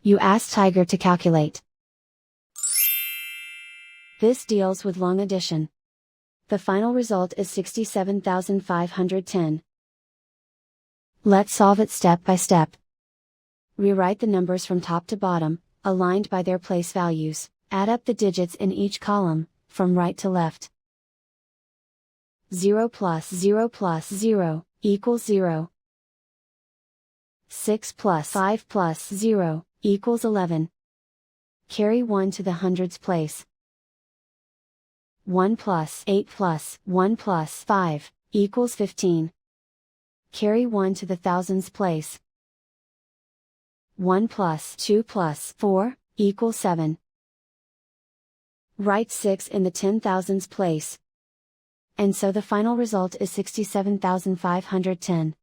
You ask Tiger to calculate. This deals with long addition. The final result is 67,510. Let's solve it step by step. Rewrite the numbers from top to bottom, aligned by their place values. Add up the digits in each column, from right to left. 0 plus 0 plus 0, equals 0. 6 plus 5 plus 0, equals 11. Carry 1 to the hundreds place. 1 plus 8 plus 1 plus 5, equals 15. Carry 1 to the thousands place. 1 plus 2 plus 4, equals 7. Write 6 in the 10,000s place. And so the final result is 67,510.